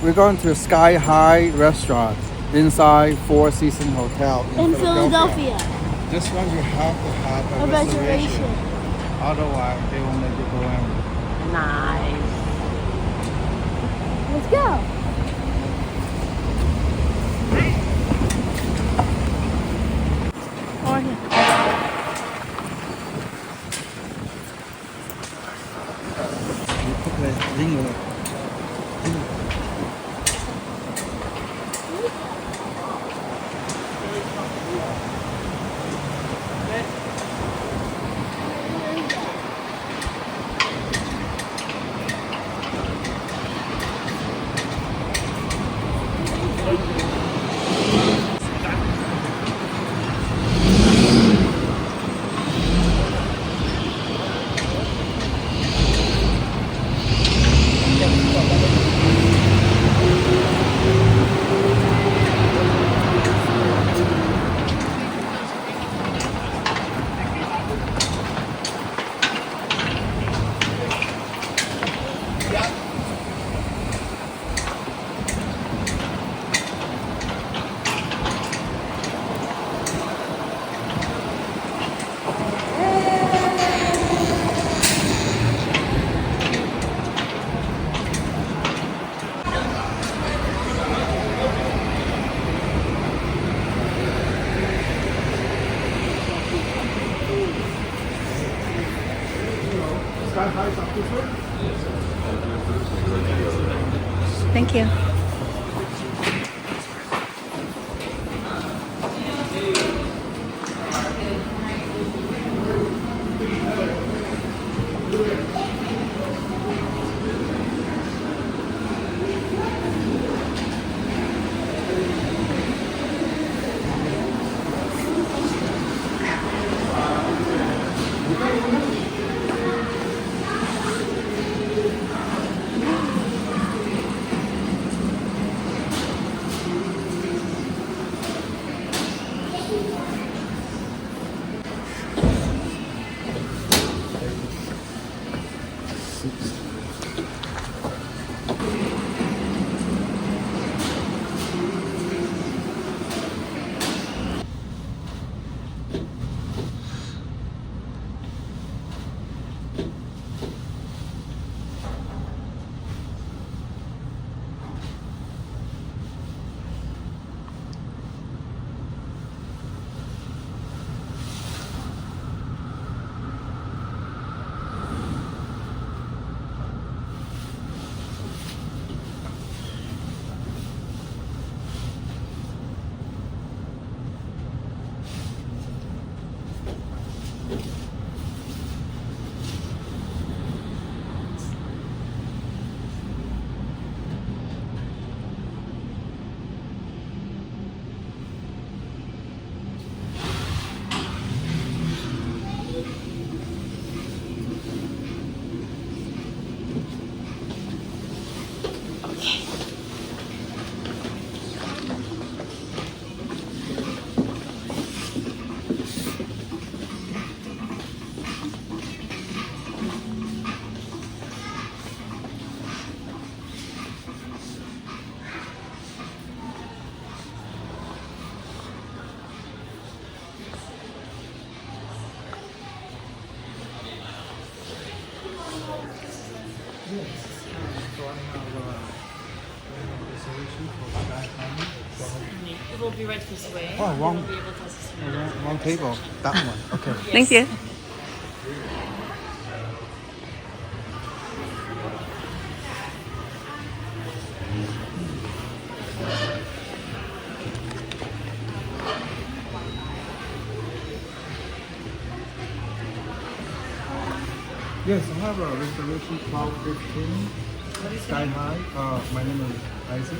We're going to Skyhigh Restaurant inside Four Seasons Hotel In Philadelphia. This one you have to have a reservation. Otherwise, they won't let you go in. Nice. Let's go. Over here. You put the ring. Thank you. It will be right this way. Oh, wrong. You will be able to assist me. Wrong table. That one. Okay. Thank you. Yes, I have a reservation 12:15. Sky High. My name is Isaac.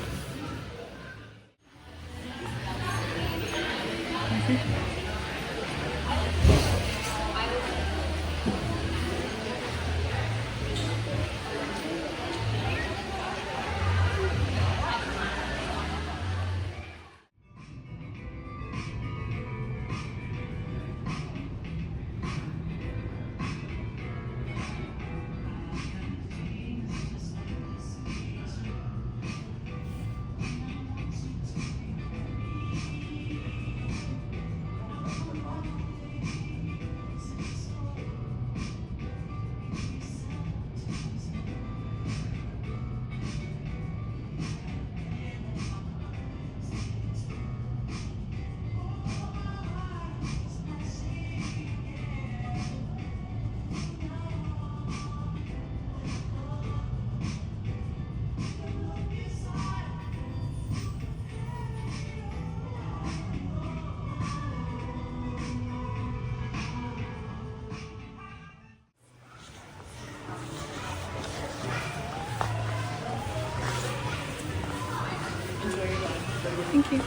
Thank you.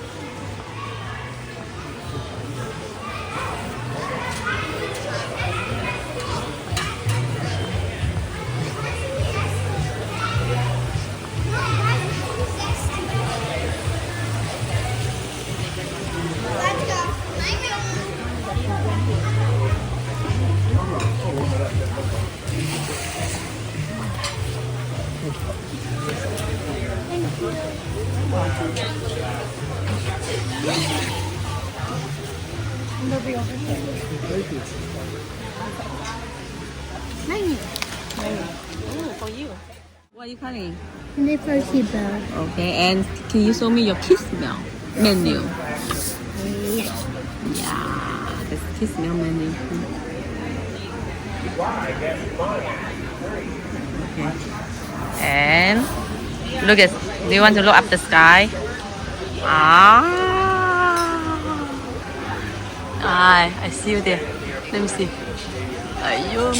Ooh, for you. What are you calling? Liver cheeseburger. Okay, and can you show me your kids meal menu? Yes. Yeah, the kids meal menu. Okay. And look at. Do you want to look up the sky? I see you there. Let me see. Ayun.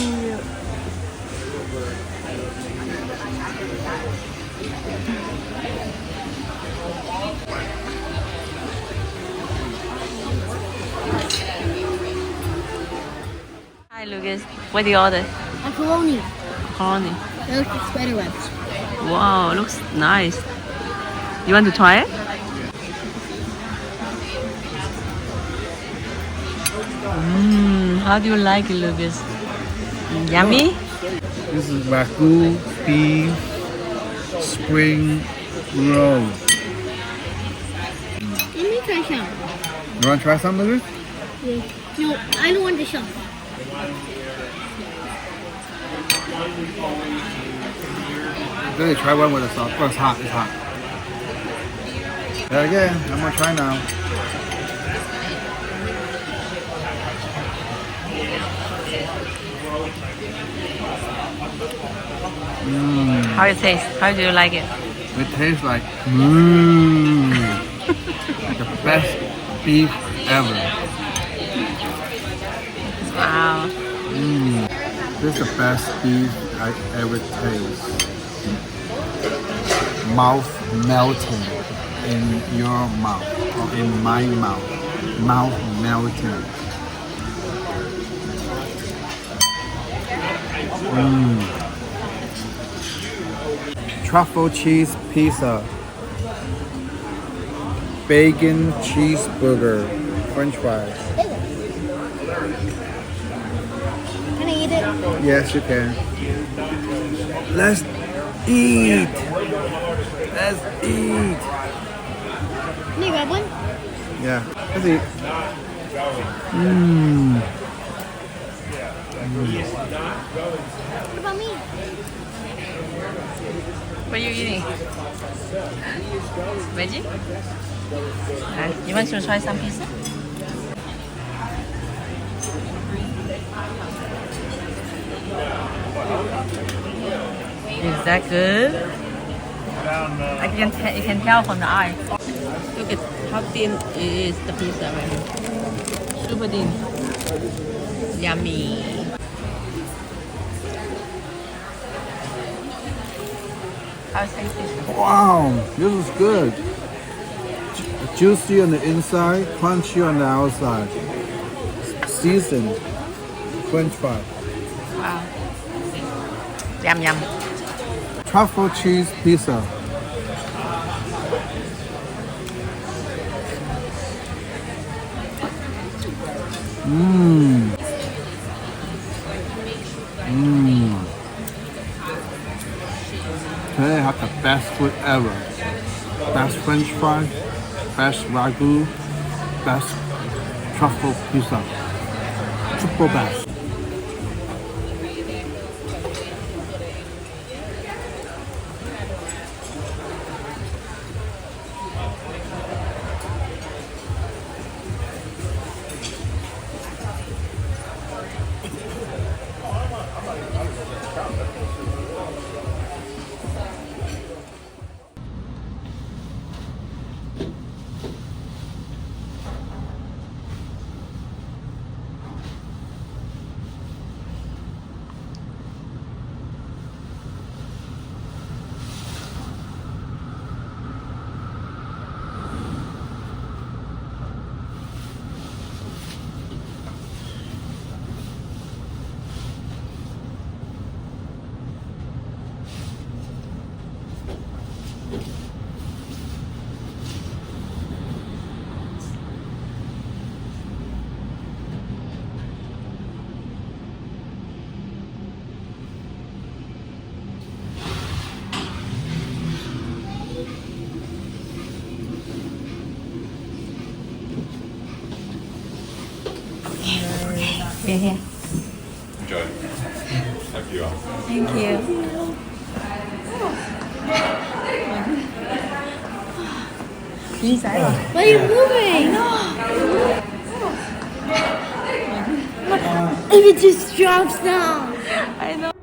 Hi Lucas, what do you order? Macaroni. Macaroni. They look like spider webs. Wow, looks nice. You want to try it? How do you like it, Lucas? Yummy? This is Wagyu beef spring roll. Let me try some. You want to try some of this? Yeah. No, I don't want the shell. Really try one with the sauce. Oh, it's hot. It's hot. There again. I'm gonna try now. How it tastes? How do you like it? It tastes like the best beef ever. Wow. This is the best beef I ever taste. Mouth melting in your mouth or in my mouth. Mouth melting. Truffle cheese pizza. Bacon cheeseburger. French fries. Can I eat it? Yes, you can. Let's eat. Let's eat. Can you grab one? Yeah, let's eat. What about me? What are you eating? Veggie? You want to try some pizza? Is that good? You can tell from the eye. Look at how thin is the pizza right here. Super thin. Yummy. How's it tasting? Wow, this is good. Juicy on the inside, crunchy on the outside. Seasoned French fry. Wow. Yum yum. Truffle cheese pizza. Today I have the best food ever. Best French fries, best Wagyu, best truffle pizza. Triple best. Here, here. Enjoy. Thank you. Thank you. Inside. Why are you moving? If it just drops down. I know.